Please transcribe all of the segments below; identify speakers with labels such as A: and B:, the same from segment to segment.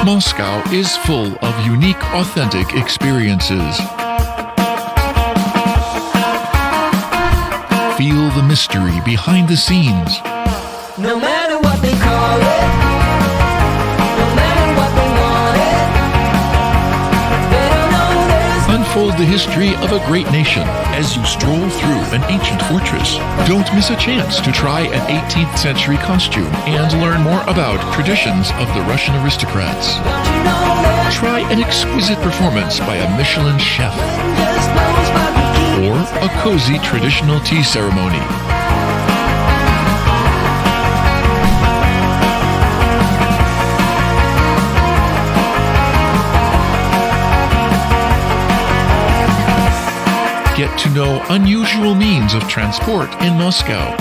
A: Moscow is full of unique, authentic experiences. Feel the mystery behind the scenes.
B: No matter what they call it, no matter what they want it, they don't know there's
A: Unfold the history of a great nation as you stroll through an ancient fortress. Don't miss a chance to try an 18th century costume and learn more about traditions of the Russian aristocrats.
B: Don't you know there's
A: Try an exquisite performance by a Michelin chef
B: just blows by the key.
A: or a cozy traditional tea ceremony. Get to know unusual means of transport in Moscow.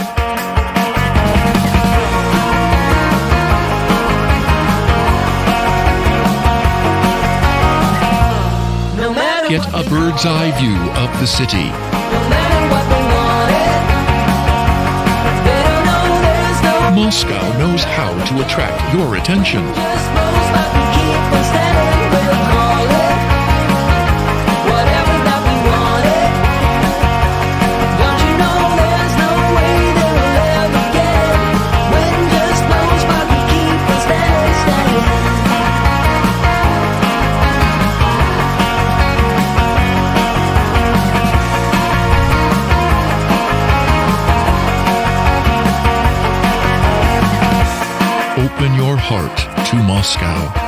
B: No matter
A: Get a bird's eye view of the city.
B: no matter what they want it, they don't know there's no
A: Moscow knows how to attract your attention.
B: just blows by the keep on standing. We'll call it whatever that we want it. Don't you know there's no way they'll ever get it? Wind just blows by the keep on standing, standing.
A: Open your heart to Moscow.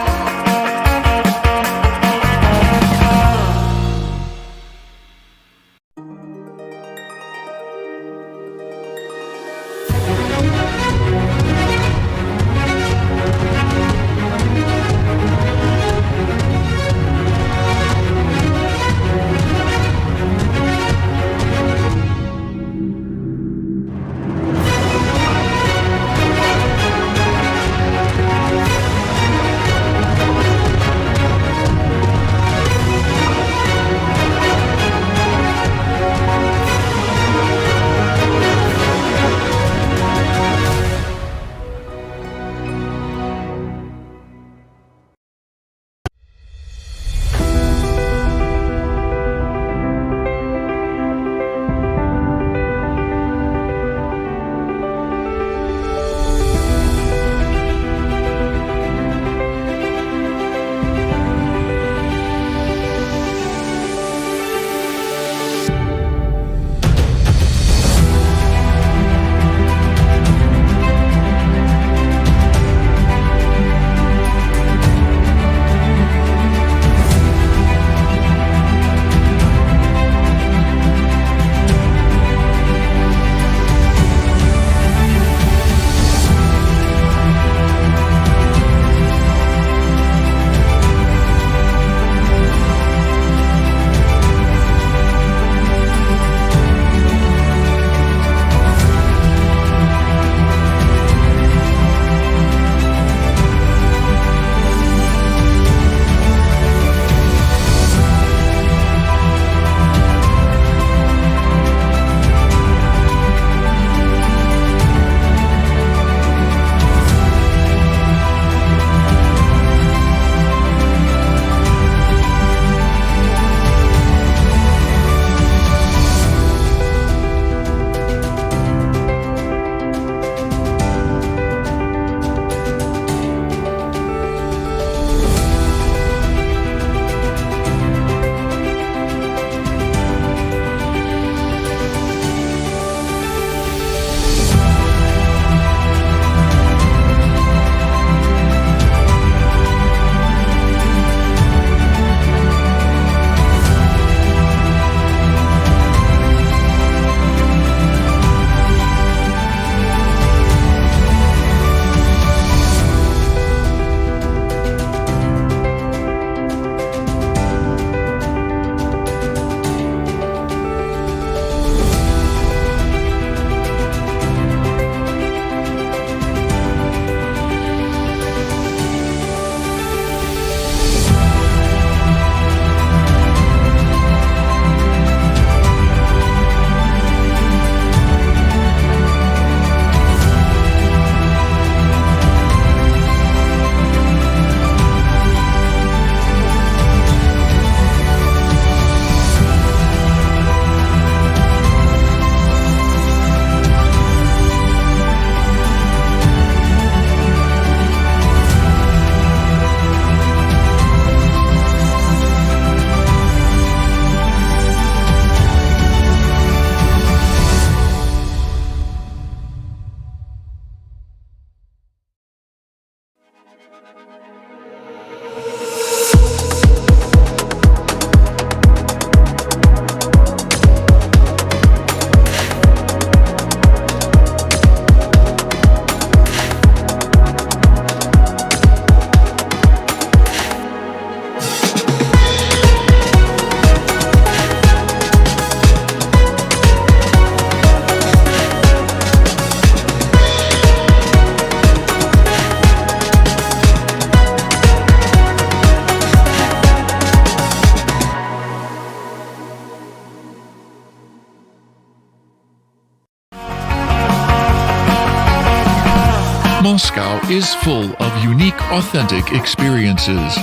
A: is full of unique, authentic experiences.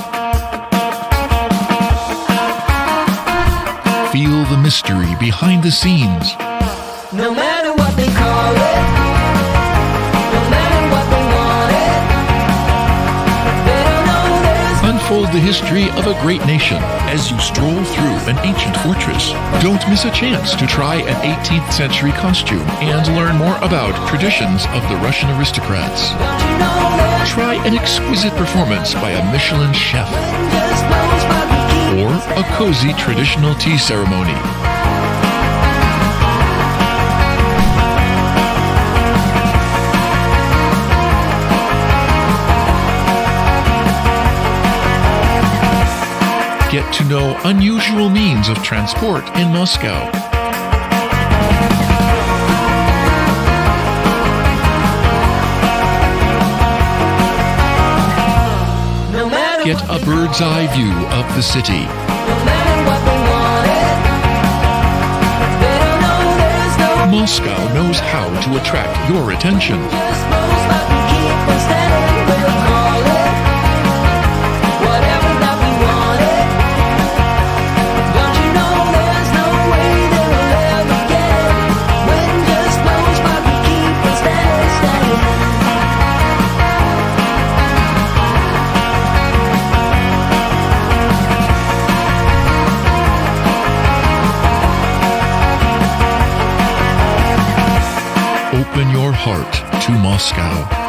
A: Feel the mystery behind the scenes.
B: No matter what they call it, no matter what they want it, they don't know there's
A: Unfold the history of a great nation as you stroll through an ancient fortress. Don't miss a chance to try an 18th century costume and learn more about traditions of the Russian aristocrats.
B: don't you know there's
A: Try an exquisite performance by a Michelin chef
B: just blows by the key.
A: or a cozy traditional tea ceremony. Get to know unusual means of transport in Moscow.
B: No matter
A: Get a bird's eye view of the city.
B: no matter what they want it, they don't know there's no
A: Moscow knows how to attract your attention.
B: just blows by the keep on standing. We'll call it whatever that we want it. Don't you know there's no way that we'll ever get it? Wind just blows by the keep on standing, standing.
A: Open your heart to Moscow.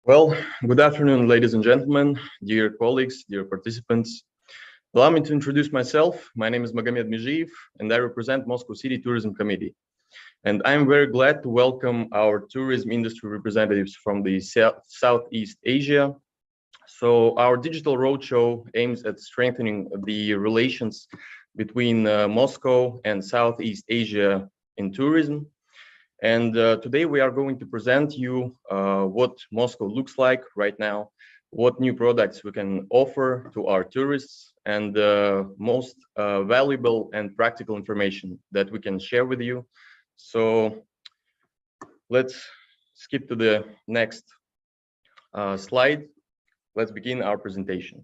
C: Well, good afternoon, ladies and gentlemen, dear colleagues, dear participants. Allow me to introduce myself. My name is Magomed Mijiev, and I represent Moscow City Tourism Committee. And I'm very glad to welcome our tourism industry representatives from the Southeast Asia. So our Digital Roadshow aims at strengthening the relations between Moscow and Southeast Asia in tourism. And today we are going to present you what Moscow looks like right now, what new products we can offer to our tourists, and most valuable and practical information that we can share with you. So let's skip to the next slide. Let's begin our presentation.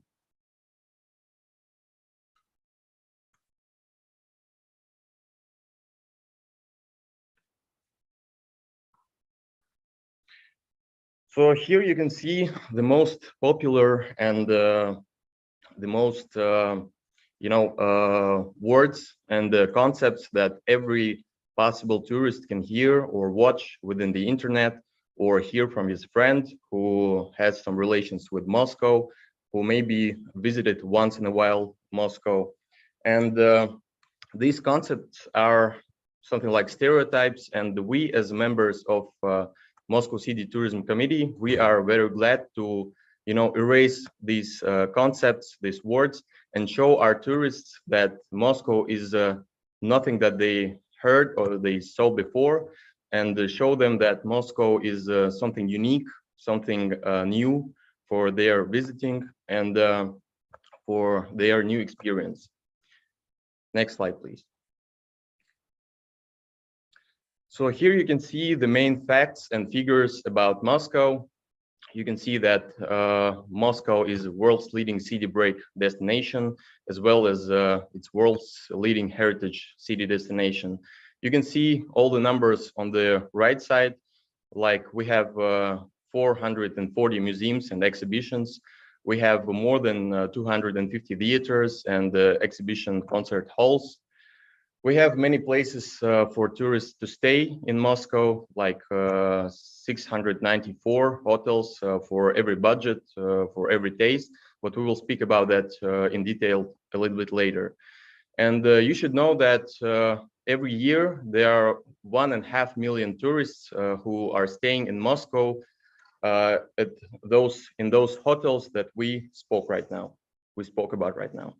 C: So here you can see the most popular and the most words and concepts that every possible tourist can hear or watch within the internet, or hear from his friend who has some relations with Moscow, who maybe visited once in a while Moscow. And these concepts are something like stereotypes, and we as members of Moscow City Tourism Committee, we are very glad to erase these concepts, these words, and show our tourists that Moscow is nothing that they heard or they saw before, and show them that Moscow is something unique, something new for their visiting and for their new experience. Next slide, please. So here you can see the main facts and figures about Moscow. You can see that Moscow is the world's leading city break destination, as well as its world's leading heritage city destination. You can see all the numbers on the right side, like we have 440 museums and exhibitions. We have more than 250 theaters and exhibition concert halls. We have many places for tourists to stay in Moscow, like 694 hotels for every budget, for every taste, but we will speak about that in detail a little bit later. And you should know that every year there are 1.5 million tourists who are staying in Moscow in those hotels that we spoke about right now.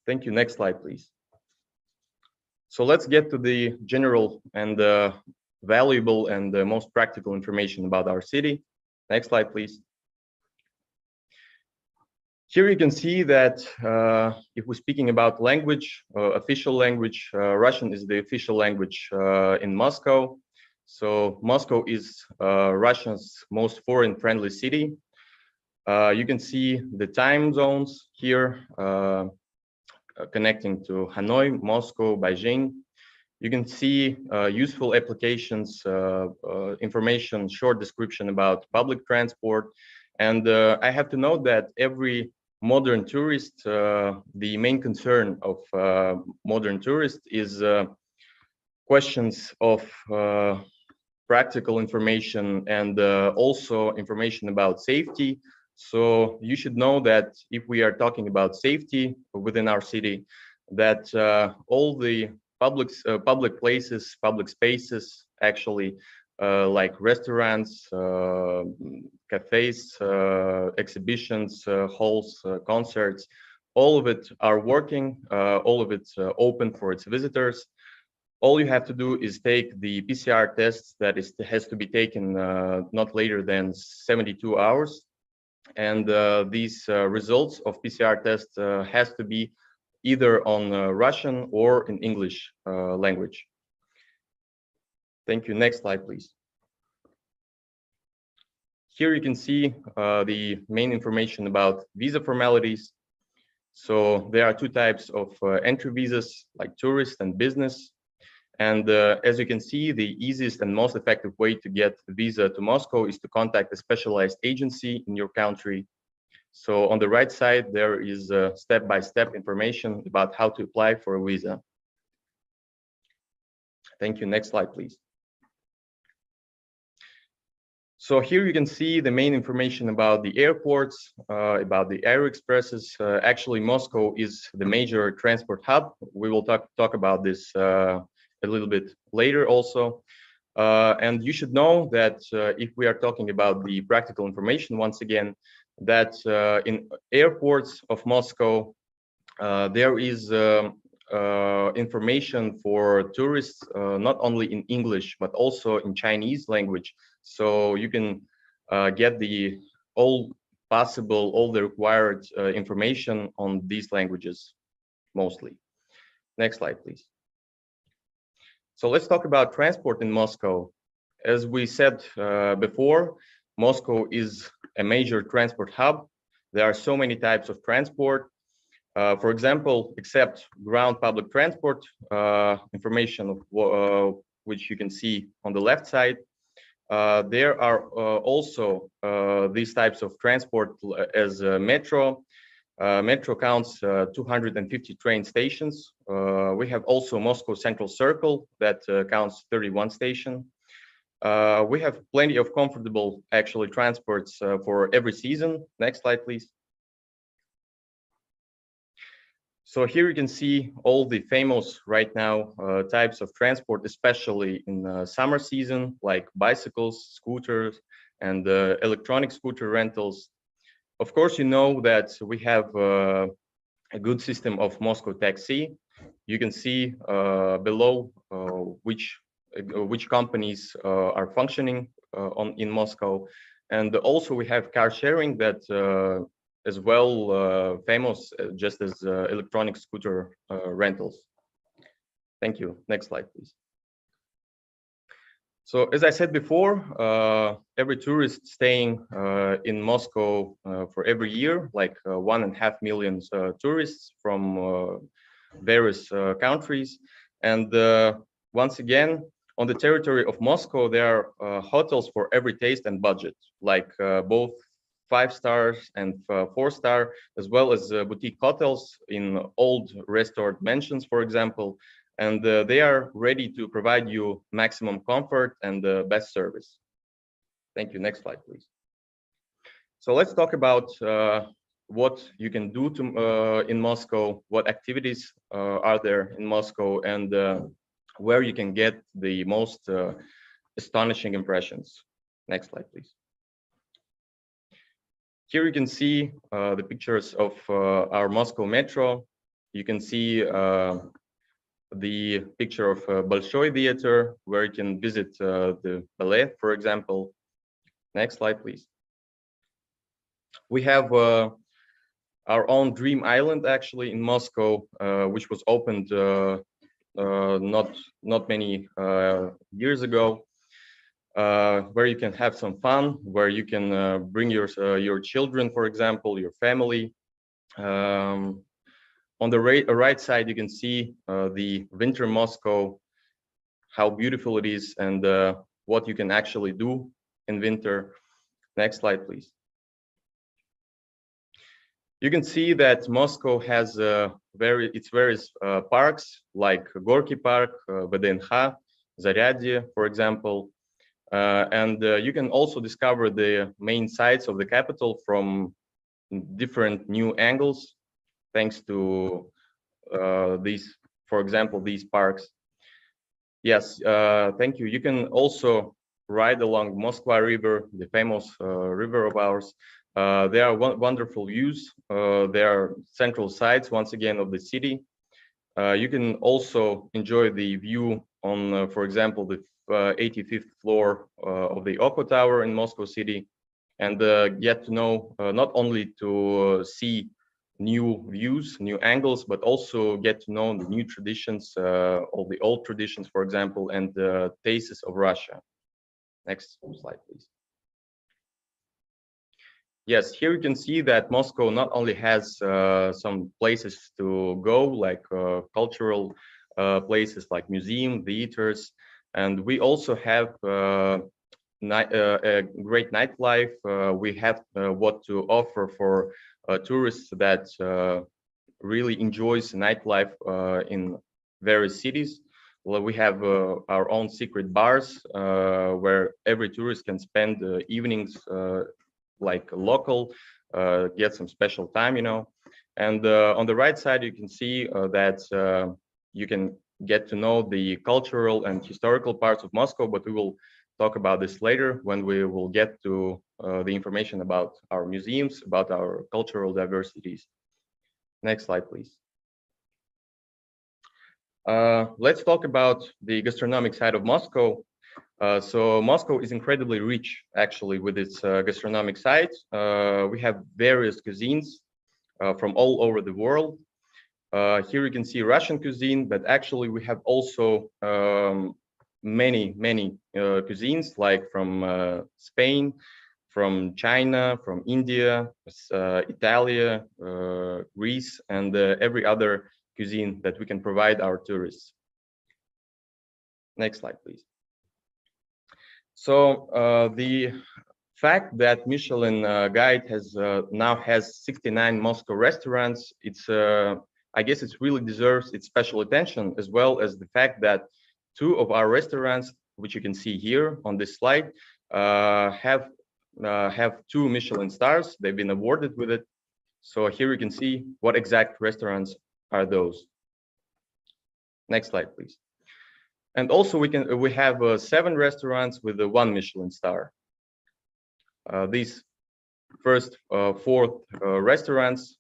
C: Thank you. Next slide, please. So let's get to the general and valuable and most practical information about our city. Next slide, please. Here you can see that if we're speaking about language, official language, Russian is the official language in Moscow. So Moscow is Russia's most foreign-friendly city. You can see the time zones here, connecting to Hanoi, Moscow, Beijing. You can see useful applications, information, short description about public transport. And I have to note that every modern tourist, the main concern of modern tourists is questions of practical information and also information about safety. So you should know that if we are talking about safety within our city, that all the public places, public spaces, actually, like restaurants, cafes, exhibitions, halls, concerts, all of it are working, all of it open for its visitors. All you have to do is take the PCR test that has to be taken not later than 72 hours. And these results of PCR test has to be either on Russian or in English language. Thank you. Next slide, please. Here you can see the main information about visa formalities. So there are two types of entry visas, like tourist and business. And as you can see, the easiest and most effective way to get a visa to Moscow is to contact a specialized agency in your country. So on the right side, there is step-by-step information about how to apply for a visa. Thank you. Next slide, please. So here you can see the main information about the airports, about the air expresses. Actually, Moscow is the major transport hub. We will talk about this a little bit later also. And you should know that if we are talking about the practical information, once again, that in airports of Moscow, there is information for tourists, not only in English, but also in Chinese language. So you can get all the required information on these languages mostly. Next slide, please. So let's talk about transport in Moscow. As we said before, Moscow is a major transport hub. There are so many types of transport. For example, except ground public transport, information which you can see on the left side, there are also these types of transport as metro. Metro counts 250 train stations. We have also Moscow Central Circle that counts 31 stations. We have plenty of comfortable actually transports for every season. Next slide, please. So here you can see all the famous right now types of transport, especially in summer season, like bicycles, scooters, and electronic scooter rentals. Of course, you know that we have a good system of Moscow Taxi. You can see below which companies are functioning in Moscow. And also we have car sharing that as well famous just as electronic scooter rentals. Thank you. Next slide, please. So as I said before, every tourist staying in Moscow for every year, like 1.5 million tourists from various countries. And once again, on the territory of Moscow, there are hotels for every taste and budget, like both 5 stars and 4 star, as well as boutique hotels in old restored mansions, for example. And they are ready to provide you maximum comfort and the best service. Thank you. Next slide, please. So let's talk about what you can do in Moscow, what activities are there in Moscow, and where you can get the most astonishing impressions. Next slide, please. Here you can see the pictures of our Moscow Metro. You can see the picture of Bolshoi Theater, where you can visit the ballet, for example. Next slide, please. We have our own Dream Island, actually, in Moscow, which was opened not many years ago, where you can have some fun, where you can bring your children, for example, your family. On the right side, you can see the winter Moscow, how beautiful it is, and what you can actually do in winter. Next slide, please. You can see that Moscow has various parks, like Gorky Park, VDNH, Zaryadye, for example. And you can also discover the main sites of the capital from different new angles, thanks to these, for example, these parks. Yes, thank you. You can also ride along Moskva River, the famous river of ours. There are wonderful views. There are central sites, once again, of the city. You can also enjoy the view on, for example, the 85th floor of the Oko Tower in Moscow City, and get to know not only to see new views, new angles, but also get to know the new traditions, all the old traditions, for example, and the tastes of Russia. Next slide, please. Yes, here you can see that Moscow not only has some places to go, like cultural places like museum, theaters, and we also have a great nightlife. We have what to offer for tourists that really enjoys nightlife in various cities. Well, we have our own secret bars where every tourist can spend evenings like local, get some special time, you know. And on the right side, you can see that you can get to know the cultural and historical parts of Moscow, but we will talk about this later when we will get to the information about our museums, about our cultural diversities. Next slide, please. Let's talk about the gastronomic side of Moscow. So Moscow is incredibly rich, actually, with its gastronomic side. We have various cuisines from all over the world. Here you can see Russian cuisine, but actually we have also many cuisines, like from Spain, from China, from India, Italy, Greece, and every other cuisine that we can provide our tourists. Next slide, please. So the fact that Michelin Guide has now has 69 Moscow restaurants, it's I guess it really deserves its special attention, as well as the fact that 2 of our restaurants, which you can see here on this slide, have 2 Michelin stars. They've been awarded with it. So here you can see what exact restaurants are those. Next slide, please. And also we have 7 restaurants with the 1 Michelin star. These first 4 restaurants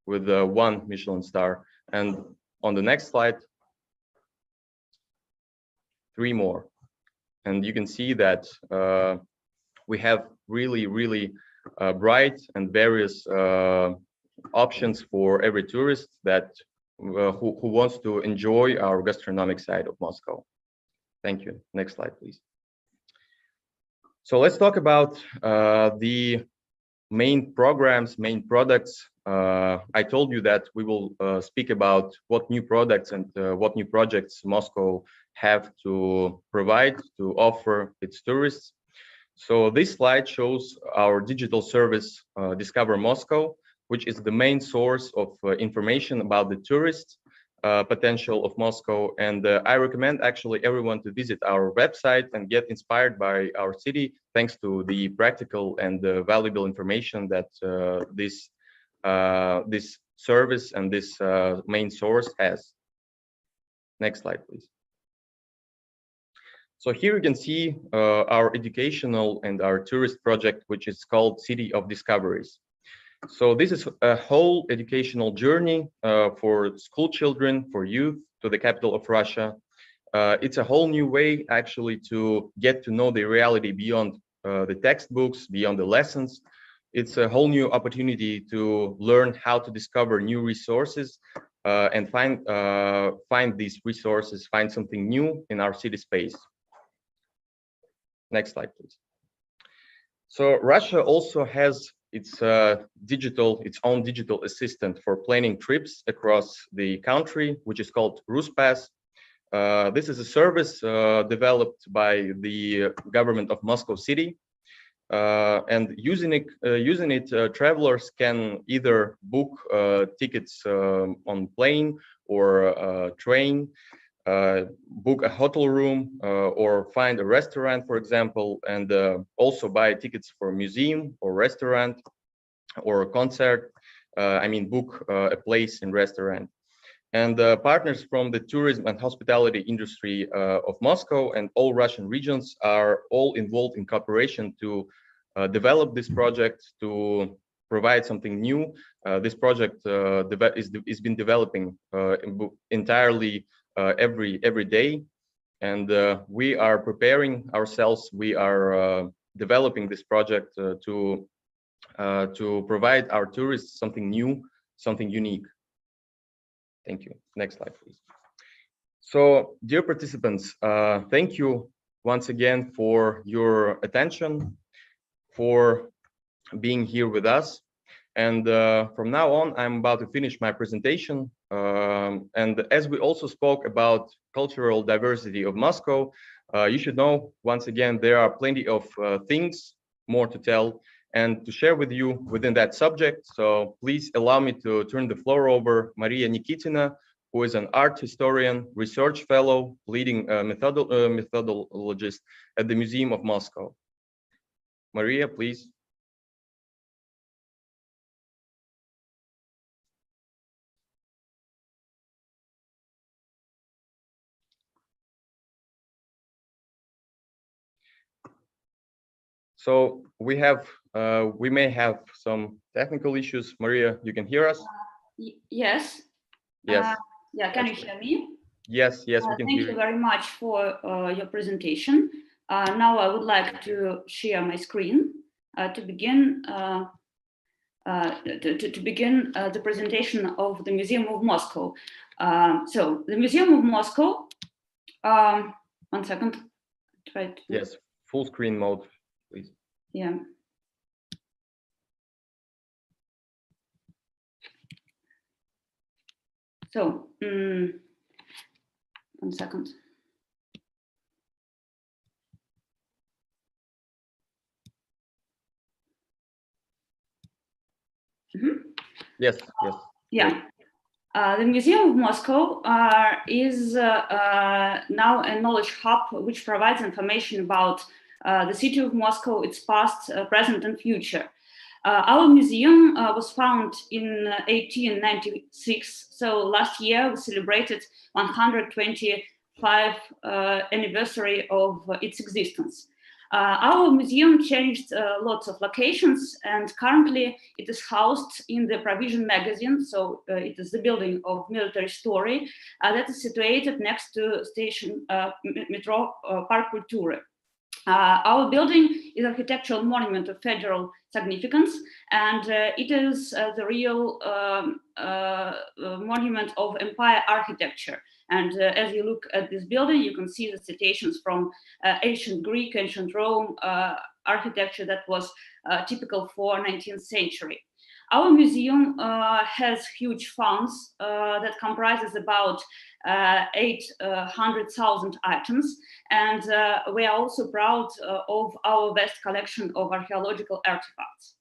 C: with 1 Michelin star, and on the next slide 3 more. And you can see that we have really bright and various options for every tourist that who wants to enjoy our gastronomic side of Moscow. Thank you. Next slide, please. So let's talk about the main programs, main products. I told you that we will speak about what new products and what new projects Moscow have to provide to offer its tourists. So this slide shows our digital service, Discover Moscow, which is the main source of information about the tourist potential of Moscow. And I recommend actually everyone to visit our website and get inspired by our city, thanks to the practical and valuable information that this service and this main source has. Next slide, please. So here you can see our educational and our tourist project, which is called City of Discoveries. So this is a whole educational journey for school children, for youth, to the capital of Russia. It's a whole new way actually to get to know the reality beyond the textbooks, beyond the lessons. It's a whole new opportunity to learn how to discover new resources and find these resources, find something new in our city space. Next slide, please. So Russia also has its own digital assistant for planning trips across the country, which is called Ruspass. This is a service developed by the government of Moscow City, and using it, travelers can either book tickets on plane or train, book a hotel room or find a restaurant, for example, and also buy tickets for a museum or restaurant or a concert. I mean, book a place in restaurant. And partners from the tourism and hospitality industry of Moscow and all Russian regions are all involved in cooperation to develop this project, to provide something new. This project is been developing entirely every day, and we are preparing ourselves. We are developing this project to provide our tourists something new, something unique. Thank you. Next slide, please. So, dear participants, thank you once again for your attention, for being here with us. And from now on, I'm about to finish my presentation. And as we also spoke about cultural diversity of Moscow, you should know, once again, there are plenty of things more to tell and to share with you within that subject. So please allow me to turn the floor over Maria Nikitina, who is an art historian, research fellow, leading methodologist at the Museum of Moscow. Maria, please. So we may have some technical issues. Maria, you can hear us?
D: Yes.
C: Yes.
D: Yeah, can you hear me?
C: Yes, we can
D: Thank
C: hear
D: you
C: you.
D: very much for your presentation. Now I would like to share my screen to begin the presentation of the Museum of Moscow. So the Museum of Moscow, one second, try to...
C: Yes, full screen mode, please.
D: Yeah. So, one second.
C: Yes.
D: Yeah. The Museum of Moscow is now a knowledge hub which provides information about the city of Moscow, its past, present, and future. Our museum was founded in 1896, so last year we celebrated 125th anniversary of its existence. Our museum changed lots of locations, and currently it is housed in the Provision magazine. So it is the building of military story that is situated next to station metro Park Kulture. Our building is an architectural monument of federal significance, and it is the real monument of empire architecture. And as you look at this building, you can see the citations from ancient Greek, ancient Rome architecture that was typical for 19th century. Our museum has huge funds that comprises about 800,000 items, and we are also proud of our vast collection of archaeological artifacts.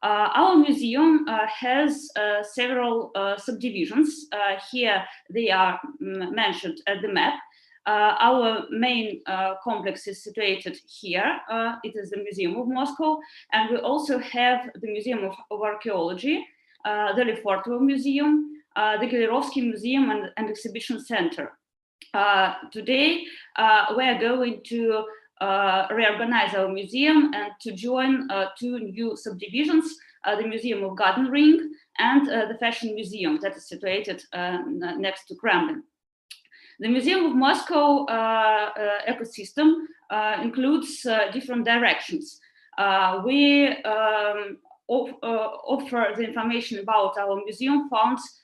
D: Our museum has several subdivisions. Here they are mentioned at the map. Our main complex is situated here. It is the Museum of Moscow, and we also have the Museum of Archaeology, the Lefortovo Museum, the Galerovsky Museum and Exhibition Center. Today, we are going to reorganize our museum and to join two new subdivisions, the Museum of Garden Ring and the Fashion Museum that is situated next to Kremlin. The Museum of Moscow ecosystem includes different directions. We offer the information about our museum funds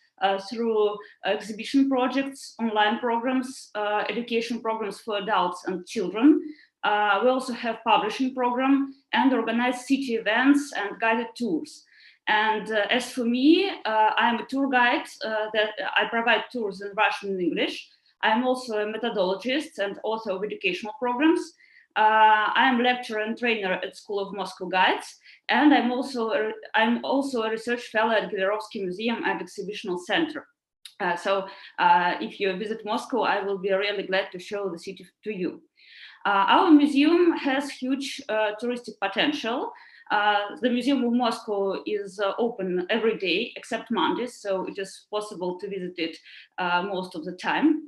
D: through exhibition projects, online programs, education programs for adults and children. We also have publishing program and organize city events and guided tours. And as for me, I'm a tour guide that I provide tours in Russian and English. I'm also a methodologist and author of educational programs. I'm a lecturer and trainer at School of Moscow Guides, and I'm also a research fellow at Galerovsky Museum and Exhibitional Center. So if you visit Moscow, I will be really glad to show the city to you. Our museum has huge touristic potential. The Museum of Moscow is open every day except Mondays, so it is possible to visit it most of the time.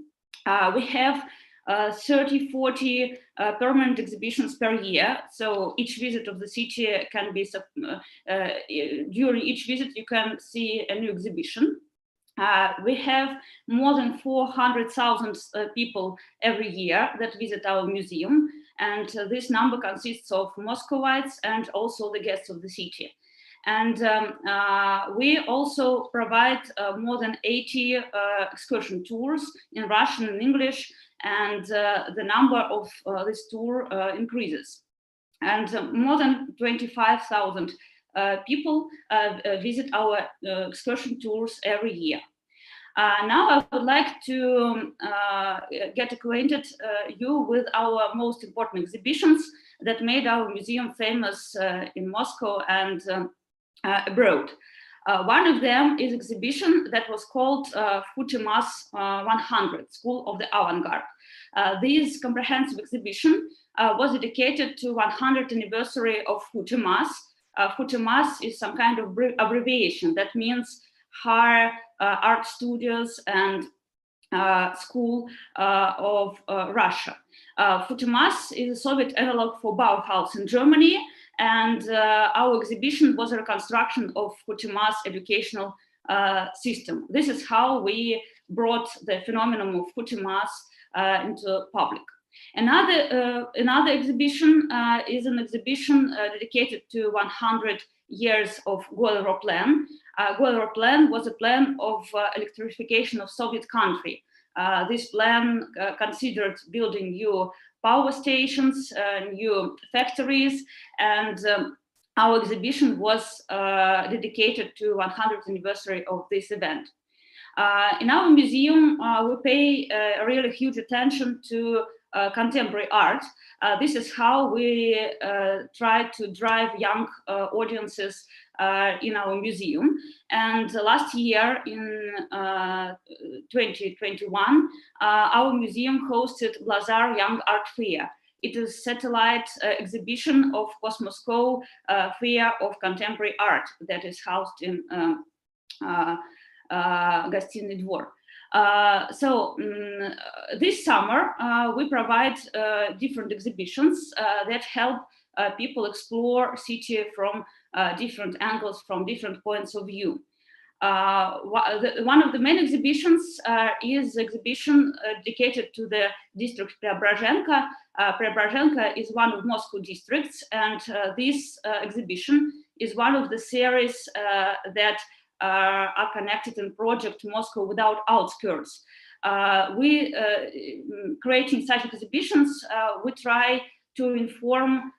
D: We have 30-40 permanent exhibitions per year. So each visit of the city can be, during each visit, you can see a new exhibition. We have more than 400,000 people every year that visit our museum. And this number consists of Moscovites and also the guests of the city. And we also provide more than 80 excursion tours in Russian and English, and the number of this tour increases. And more than 25,000 people visit our excursion tours every year. Now I would like to get acquainted you with our most important exhibitions that made our museum famous in Moscow and abroad. One of them is exhibition that was called Futimas 100, School of the Avant-Garde. This comprehensive exhibition was dedicated to 100th anniversary of Futimas. Futimas is some kind of abbreviation that means Higher Art Studios and School of Russia. Futimas is a Soviet analog for Bauhaus in Germany, and our exhibition was a reconstruction of Futimas' educational system. This is how we brought the phenomenon of Futimas into public. Another exhibition is an exhibition dedicated to 100 years of Golerow Plan. Golerow Plan was a plan of electrification of Soviet country. This plan considered building new power stations, new factories, and our exhibition was dedicated to 100th anniversary of this event. In our museum, we pay really huge attention to contemporary art. This is how we try to drive young audiences in our museum. And last year, in 2021, our museum hosted Blazar Young Art Fair. It is a satellite exhibition of Moscow Fair of Contemporary Art that is housed in Гостиный Двор. This summer, we provide different exhibitions that help people explore city from different angles, from different points of view. One of the main exhibitions is exhibition dedicated to the district Preobrazhenka. Preobrazhenka is one of Moscow districts, and this exhibition is one of the series that are connected in project Moscow Without Outskirts. We creating such exhibitions, we try to inform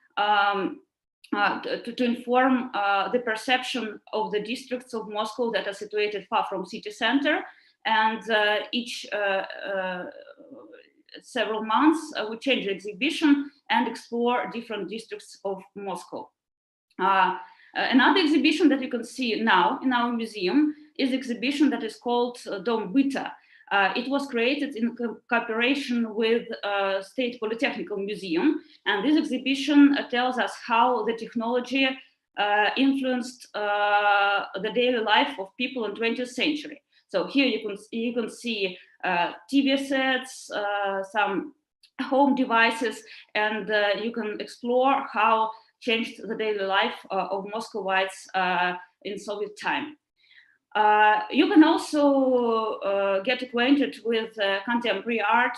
D: the perception of the districts of Moscow that are situated far from city center, and each several months we change the exhibition and explore different districts of Moscow. Another exhibition that you can see now in our museum is an exhibition that is called Dom Byta. It was created in cooperation with State Polytechnical Museum, and this exhibition tells us how the technology influenced the daily life of people in 20th century. So here you can see TV sets, some home devices, and you can explore how changed the daily life of Muscovites in Soviet time. You can also get acquainted with contemporary art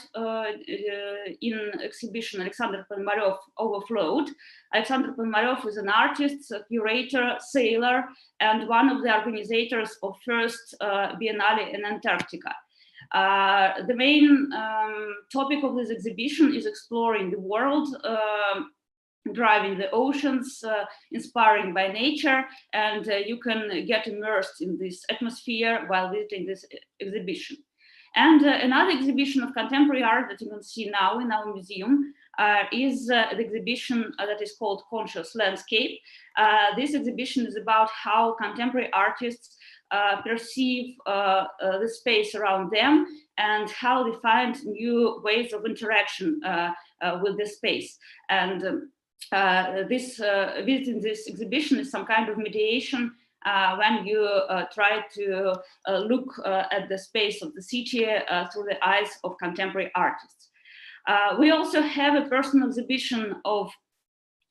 D: in exhibition Alexander Ponomarev Overflowed. Alexander Ponomarev is an artist, a curator, sailor, and one of the organizers of first Biennale in Antarctica. The main topic of this exhibition is exploring the world, driving the oceans, inspiring by nature, and you can get immersed in this atmosphere while visiting this exhibition. And another exhibition of contemporary art that you can see now in our museum is the exhibition that is called Conscious Landscape. This exhibition is about how contemporary artists perceive the space around them and how they find new ways of interaction with the space. And visiting this exhibition is some kind of mediation when you try to look at the space of the city through the eyes of contemporary artists. We also have a personal exhibition of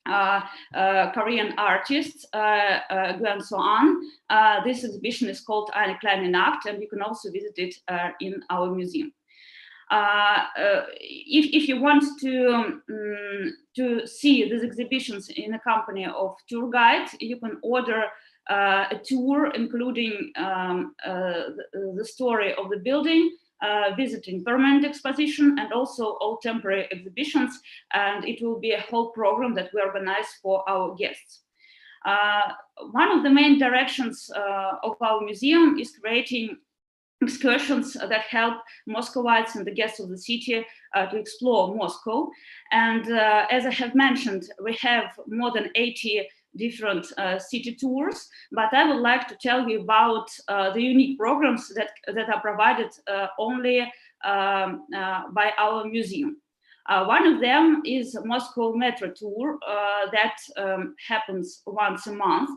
D: Korean artists, Gwen So-an. This exhibition is called Eine kleine Nacht, and you can also visit it in our museum. If you want to see these exhibitions in a company of tour guide, you can order a tour including the story of the building, visiting permanent exposition, and also all temporary exhibitions, and it will be a whole program that we organize for our guests. One of the main directions of our museum is creating excursions that help Muscovites and the guests of the city to explore Moscow. And as I have mentioned, we have more than 80 different city tours, but I would like to tell you about the unique programs that are provided only by our museum. One of them is Moscow Metro Tour that happens once a month.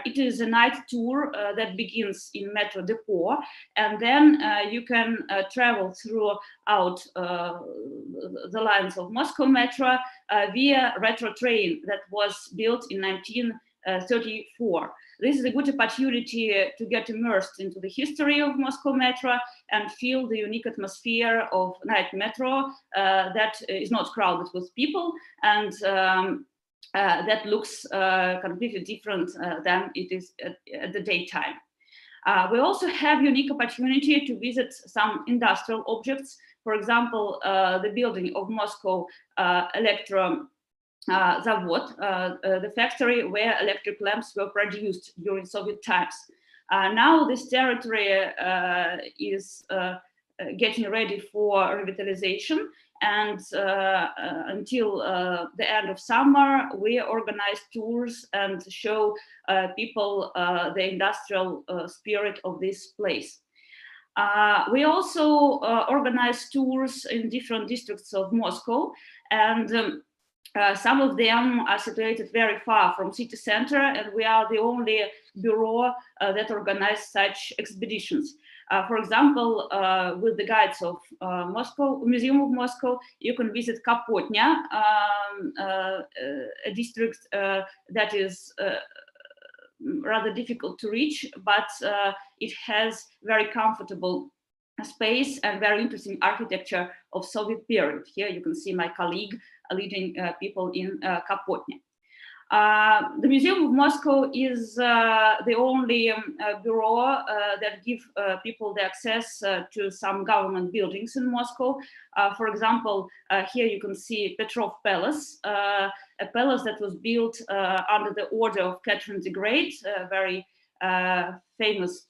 D: It is a night tour that begins in Metro Depot, and then you can travel throughout the lines of Moscow Metro via retro train that was built in 1934. This is a good opportunity to get immersed into the history of Moscow Metro and feel the unique atmosphere of night metro that is not crowded with people and that looks completely different than it is at the daytime. We also have unique opportunity to visit some industrial objects. For example, the building of Moscow Electro Zavod, the factory where electric lamps were produced during Soviet times. Now this territory is getting ready for revitalization, and until the end of summer, we organize tours and show people the industrial spirit of this place. We also organize tours in different districts of Moscow, and some of them are situated very far from city center, and we are the only bureau that organize such expeditions. For example, with the guides of Moscow, Museum of Moscow, you can visit Kapotnya, a district that is rather difficult to reach, but it has very comfortable space and very interesting architecture of Soviet period. Here you can see my colleague leading people in Kapotnya. The Museum of Moscow is the only bureau that give people the access to some government buildings in Moscow. For example, here you can see Petrov Palace, a palace that was built under the order of Catherine the Great, a very famous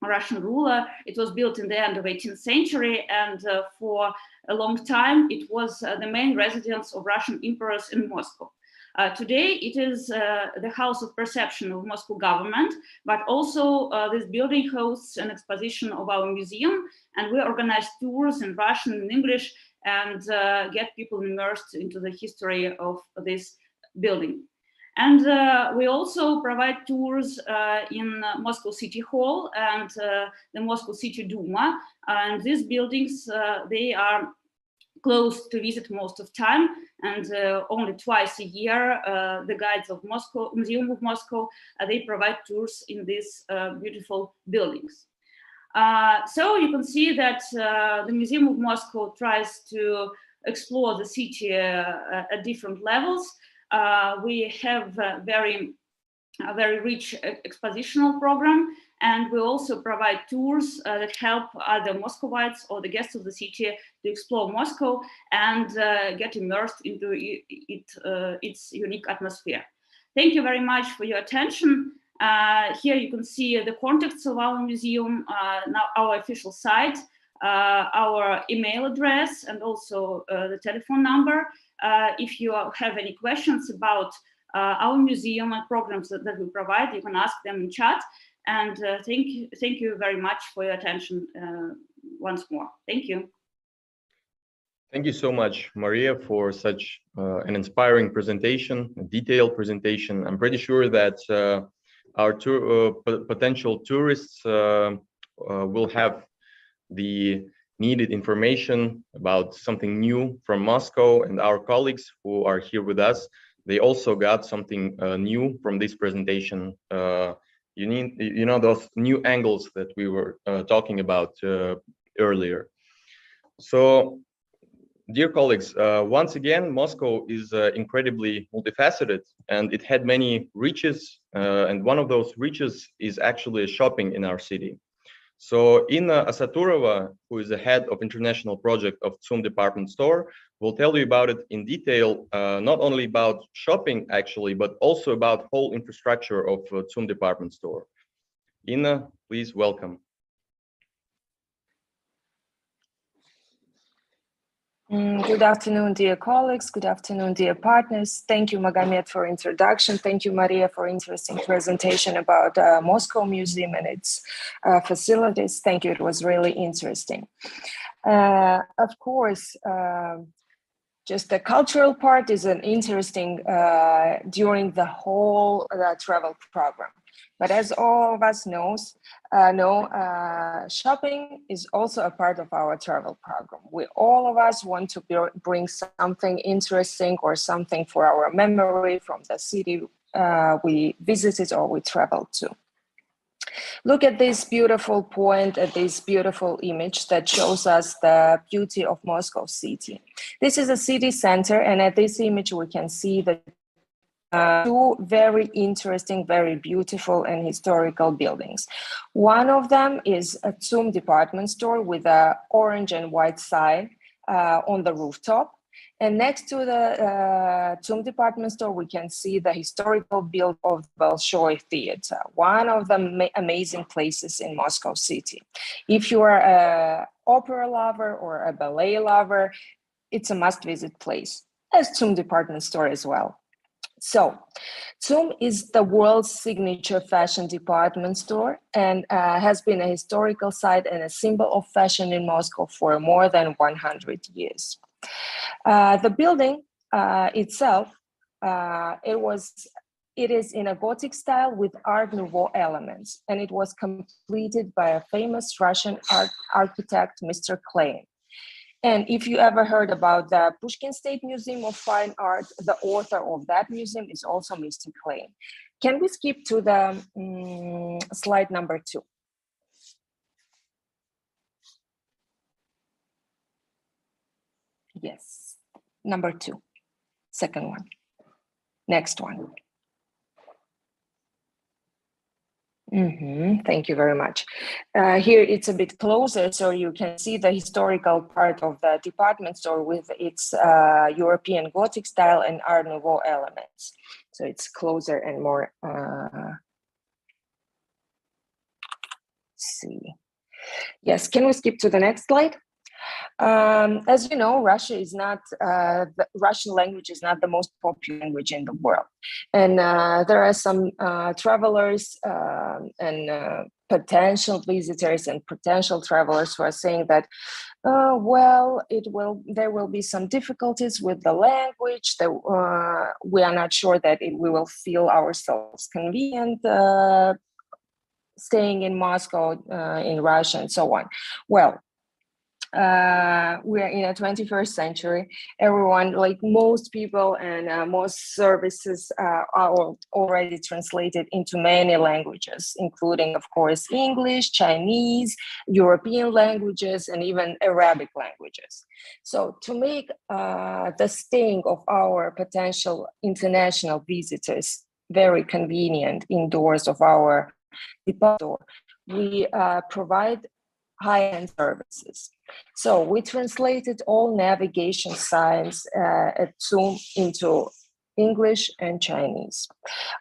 D: Russian ruler. It was built in the end of 18th century, and for a long time it was the main residence of Russian emperors in Moscow. Today it is the house of perception of Moscow government, but also this building hosts an exposition of our museum, and we organize tours in Russian and English and get people immersed into the history of this building. And we also provide tours in Moscow City Hall and the Moscow City Duma. And these buildings, they are closed to visit most of time, and only twice a year, the guides of Moscow, Museum of Moscow, they provide tours in these beautiful buildings. So you can see that the Museum of Moscow tries to explore the city at different levels. We have a very rich expositional program, and we also provide tours that help either Muscovites or the guests of the city to explore Moscow and get immersed into its unique atmosphere. Thank you very much for your attention. Here you can see the contacts of our museum, now our official site, our email address, and also the telephone number. If you have any questions about our museum and programs that we provide, you can ask them in chat. And thank you very much for your attention once more. Thank you.
C: Thank you so much, Maria, for such an inspiring presentation, a detailed presentation. I'm pretty sure that our potential tourists will have the needed information about something new from Moscow, and our colleagues who are here with us, they also got something new from this presentation. You know, those new angles that we were talking about earlier. So, dear colleagues, once again, Moscow is incredibly multifaceted, and it had many reaches, and one of those reaches is actually shopping in our city. So Inna Asaturova, who is the head of international project of TSUM department store, will tell you about it in detail, not only about shopping actually, but also about whole infrastructure of TSUM department store. Inna, please welcome.
E: Good afternoon, dear colleagues. Good afternoon, dear partners. Thank you, Magomed, for introduction. Thank you, Maria, for interesting presentation about Moscow Museum and its facilities. Thank you. It was really interesting. Of course, just the cultural part is an interesting during the whole travel program. But as all of us know, shopping is also a part of our travel program. All of us want to bring something interesting or something for our memory from the city we visited or we traveled to. Look at this beautiful point, at this beautiful image that shows us the beauty of Moscow city. This is a city center, and at this image we can see the two very interesting, very beautiful and historical buildings. One of them is a TUM department store with an orange and white sign on the rooftop. And next to the TUM department store, we can see the historical build of the Bolshoi Theater, one of the amazing places in Moscow city. If you are an opera lover or a ballet lover, it's a must-visit place, as TUM department store as well. So, TUM is the world's signature fashion department store and has been a historical site and a symbol of fashion in Moscow for more than 100 years. The building itself, it is in a Gothic style with Art Nouveau elements, and it was completed by a famous Russian architect, Mr. Klein. And if you ever heard about the Pushkin State Museum of Fine Art, the author of that museum is also Mr. Klein. Can we skip to the slide number 2? Yes, number 2, second one, next one. Thank you very much. Here it's a bit closer, so you can see the historical part of the department store with its European Gothic style and Art Nouveau elements. So it's closer and more. See. Yes, can we skip to the next slide? As you know, Russia is not, the Russian language is not the most popular language in the world. And there are some travelers and potential visitors and potential travelers who are saying that, well, there will be some difficulties with the language, that we are not sure that we will feel ourselves convenient staying in Moscow, in Russia, and so on. Well, we are in a 21st century. Everyone, like most people and most services are already translated into many languages, including, of course, English, Chinese, European languages, and even Arabic languages. So to make the staying of our potential international visitors very convenient indoors of our department store, we provide high-end services. So we translated all navigation signs at TUM into English and Chinese.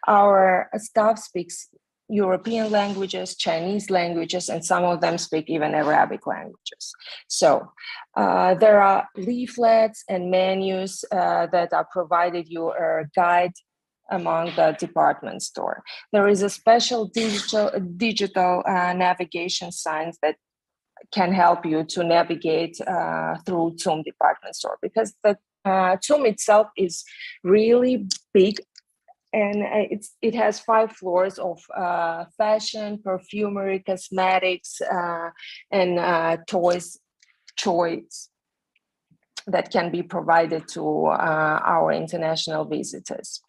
E: Our staff speaks European languages, Chinese languages, and some of them speak even Arabic languages. So there are leaflets and menus that are provided you a guide among the department store. There is a special digital navigation signs that can help you to navigate through TUM department store, because the TUM itself is really big, and it has 5 floors of fashion, perfumery, cosmetics, and toys that can be provided to our international visitors.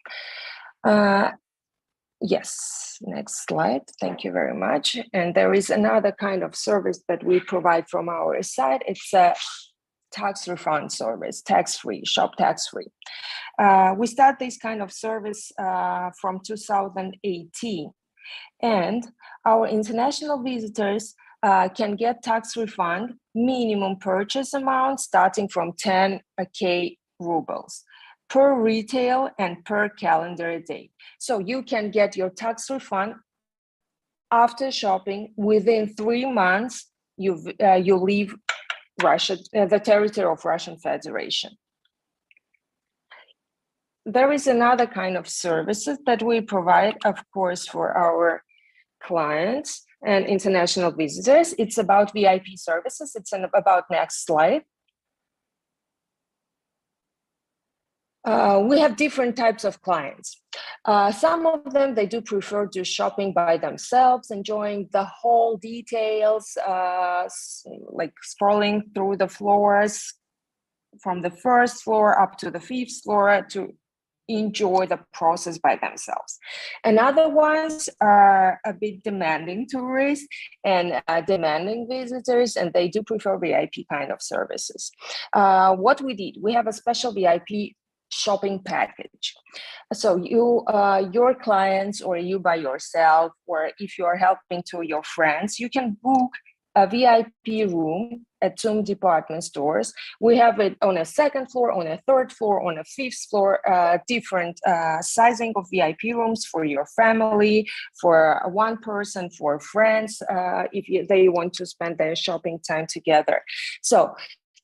E: Yes, next slide. Thank you very much. And there is another kind of service that we provide from our side. It's a tax refund service, tax-free, shop tax-free. We start this kind of service from 2018. And our international visitors can get tax refund minimum purchase amount starting from 10K rubles per retail and per calendar day. So you can get your tax refund after shopping within 3 months. You leave Russia, the territory of Russian Federation. There is another kind of services that we provide, of course, for our clients and international visitors. It's about VIP services. It's about next slide. We have different types of clients. Some of them, they do prefer to shopping by themselves, enjoying the whole details, like scrolling through the floors from the first floor up to the fifth floor to enjoy the process by themselves. And other ones are a bit demanding tourists and demanding visitors, and they do prefer VIP kind of services. What we did, we have a special VIP shopping package. So you, your clients, or you by yourself, or if you are helping to your friends, you can book a VIP room at TUM department stores. We have it on a second floor, on a third floor, on a fifth floor, different sizing of VIP rooms for your family, for one person, for friends, if they want to spend their shopping time together. So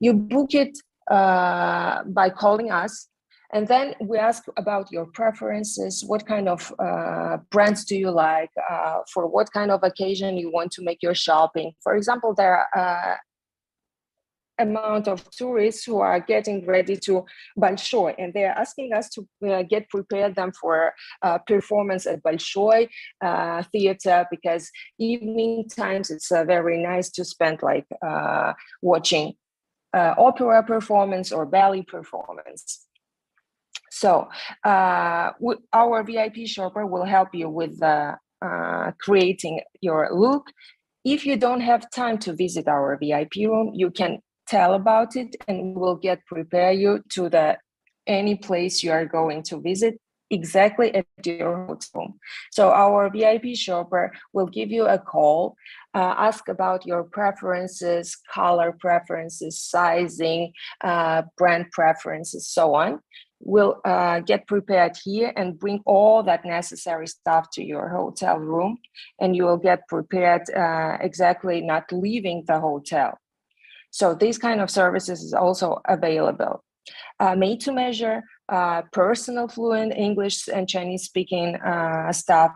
E: you book it by calling us. And then we ask about your preferences. What kind of brands do you like? For what kind of occasion you want to make your shopping? For example, there are amount of tourists who are getting ready to Bolshoi, and they're asking us to get prepared them for performance at Bolshoi theater, because evening times it's very nice to spend like watching opera performance or ballet performance. So our VIP shopper will help you with creating your look. If you don't have time to visit our VIP room, you can tell about it and we'll prepare you to any place you are going to visit exactly at your hotel. So our VIP shopper will give you a call, ask about your preferences, color preferences, sizing, brand preferences, so on. We'll get prepared here and bring all that necessary stuff to your hotel room, and you will get prepared exactly not leaving the hotel. So these kind of services is also available. Made to measure, personal fluent English and Chinese speaking staff,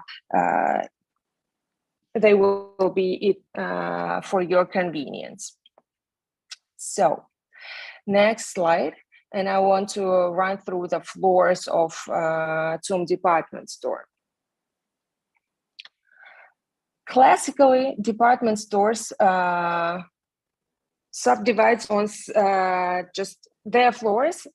E: they will be for your convenience. So next slide. And I want to run through the floors of TUM department store. Classically, department stores subdivides on just their floors.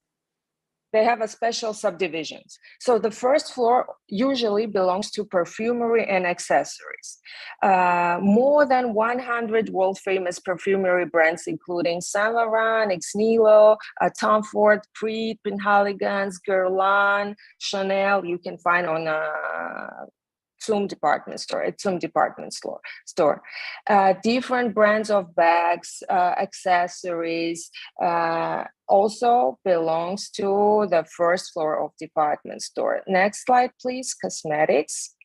E: They have a special subdivisions. So the first floor usually belongs to perfumery and accessories. More than 100 world famous perfumery brands, including Saint Laurent, Ex Nihilo, Tom Ford, Creed, Penhaligon's, Guerlain, Chanel, you can find on TUM department store, at TUM department store. Different brands of bags, accessories, also belongs to the first floor of department store. Next slide, please. Cosmetics.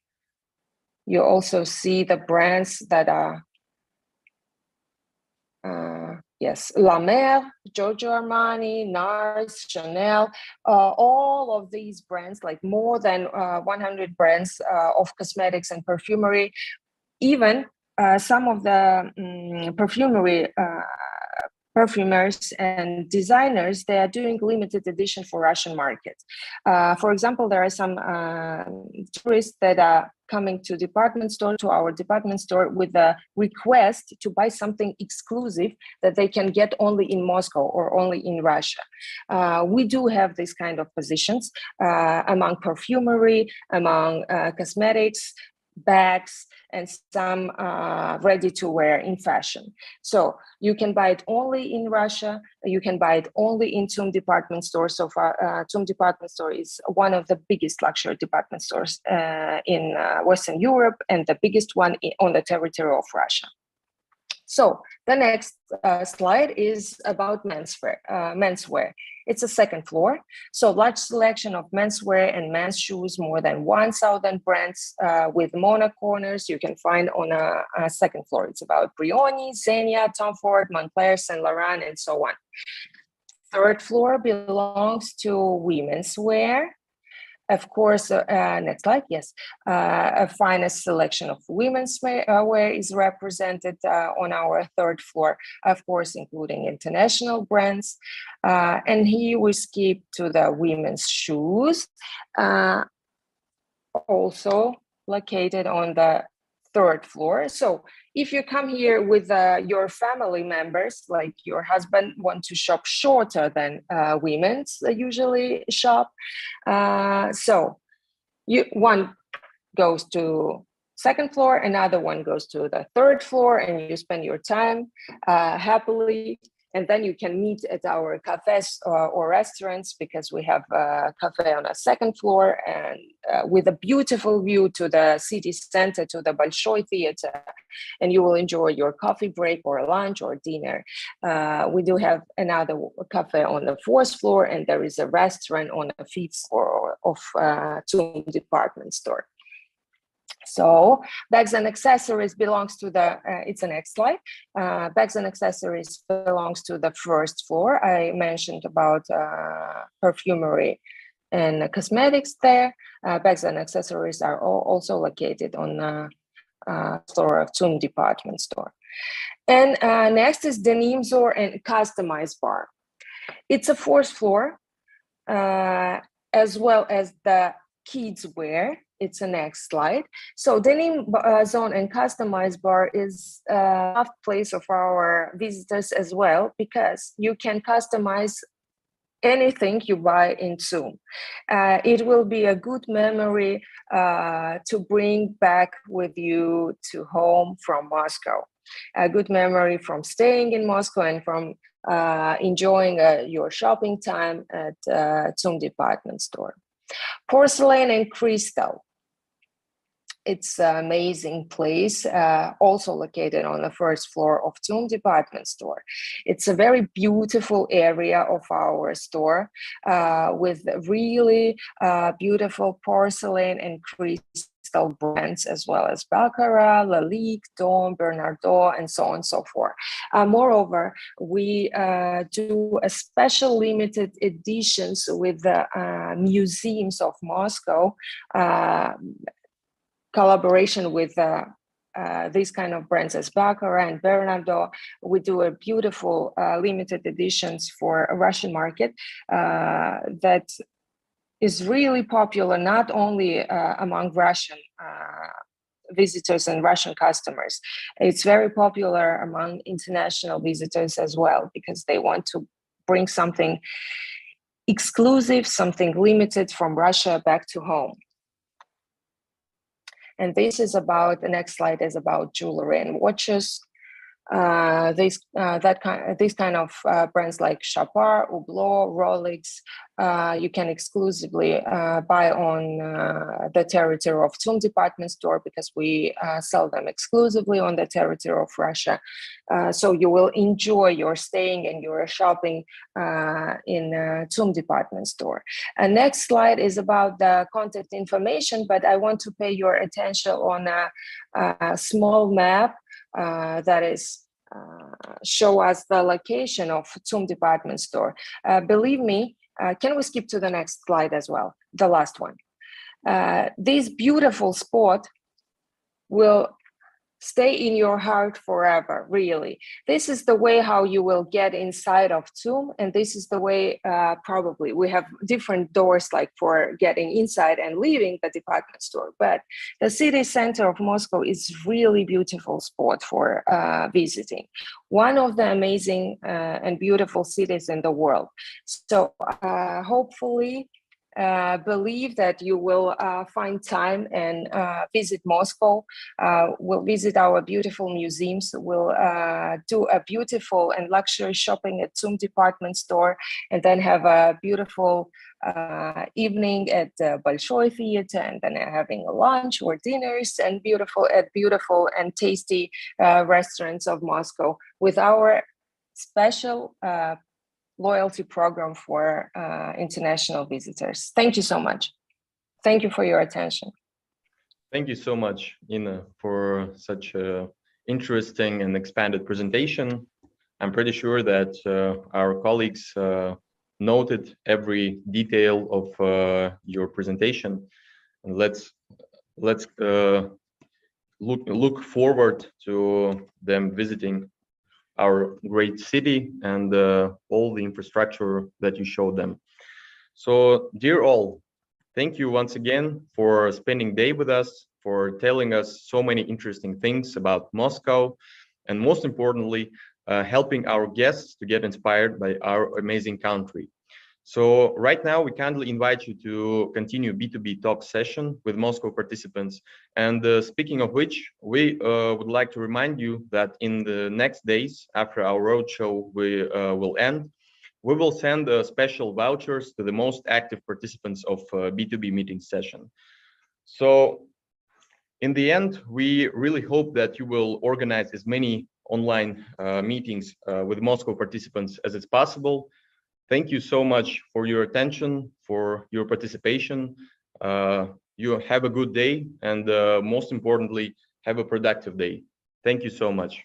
E: You also see the brands that are, yes, La Mer, Giorgio Armani, NARS, Chanel, all of these brands, like more than 100 brands of cosmetics and perfumery. Even some of the perfumers and designers, they are doing limited edition for Russian market. For example, there are some tourists that are coming to our department store with a request to buy something exclusive that they can get only in Moscow or only in Russia. We do have this kind of positions among perfumery, among cosmetics, bags, and some ready-to-wear in fashion. So you can buy it only in Russia, you can buy it only in TUM department store. So far, TUM department store is one of the biggest luxury department stores in Western Europe, and the biggest one on the territory of Russia. So the next slide is about menswear. It's a second floor, so large selection of menswear and men's shoes, more than 1,000 brands with mono corners you can find on a second floor. It's about Brioni, Zegna, Tom Ford, Moncler, Saint Laurent, and so on. Third floor belongs to women's wear. Of course, next slide, yes. A finest selection of women's wear is represented on our third floor, of course, including international brands. And here we skip to the women's shoes, also located on the third floor. So if you come here with your family members, like your husband want to shop shorter than women's usually shop, so one goes to second floor, another one goes to the third floor, and you spend your time happily. And then you can meet at our cafes or restaurants, because we have a cafe on a second floor and with a beautiful view to the city center, to the Bolshoi Theater, and you will enjoy your coffee break or lunch or dinner. We do have another cafe on the fourth floor, and there is a restaurant on the fifth floor of TUM department store. So bags and accessories belongs to the, it's the next slide. Bags and accessories belongs to the first floor. I mentioned about perfumery and cosmetics there. Bags and accessories are also located on the floor of TUM department store. And next is denim store and customized bar. It's a fourth floor, as well as the kids wear. It's the next slide. So denim zone and customized bar is a place of our visitors as well, because you can customize anything you buy in TUM. It will be a good memory to bring back with you to home from Moscow. A good memory from staying in Moscow and from enjoying your shopping time at TUM department store. Porcelain and crystal. It's an amazing place, also located on the first floor of TUM department store. It's a very beautiful area of our store with really beautiful porcelain and crystal brands, as well as Baccarat, Lalique, Dom, Bernardaud, and so on and so forth. Moreover, we do a special limited editions with the museums of Moscow, collaboration with these kind of brands as Baccarat and Bernardaud. We do a beautiful limited editions for a Russian market that is really popular, not only among Russian visitors and Russian customers. It's very popular among international visitors as well, because they want to bring something exclusive, something limited from Russia back to home. And this is about, the next slide is about jewelry and watches. These kind of brands like Chopard, Hublot, Rolex, you can exclusively buy on the territory of TUM department store, because we sell them exclusively on the territory of Russia. So you will enjoy your staying and your shopping in TUM department store. And next slide is about the contact information, but I want to pay your attention on a small map that is show us the location of TUM department store. Believe me, can we skip to the next slide as well, the last one? This beautiful spot will stay in your heart forever, really. This is the way how you will get inside of TUM, and this is the way probably we have different doors like for getting inside and leaving the department store, but the city center of Moscow is really beautiful spot for visiting. One of the amazing and beautiful cities in the world. So hopefully believe that you will find time and visit Moscow. We'll visit our beautiful museums. We'll do a beautiful and luxury shopping at TUM department store, and then have a beautiful evening at the Bolshoi Theater, and then having a lunch or dinners and beautiful and tasty restaurants of Moscow with our special loyalty program for international visitors. Thank you so much. Thank you for your attention.
C: Thank you so much, Ina, for such a interesting and expanded presentation. I'm pretty sure that our colleagues noted every detail of your presentation. And let's look forward to them visiting our great city and all the infrastructure that you showed them. So, dear all, thank you once again for spending day with us, for telling us so many interesting things about Moscow, and most importantly, helping our guests to get inspired by our amazing country. So right now, we kindly invite you to continue B2B talk session with Moscow participants. And speaking of which, we would like to remind you that in the next days after our roadshow will end, we will send special vouchers to the most active participants of B2B meeting session. So in the end, we really hope that you will organize as many online meetings with Moscow participants as it's possible. Thank you so much for your attention, for your participation. You have a good day, and most importantly, have a productive day. Thank you so much.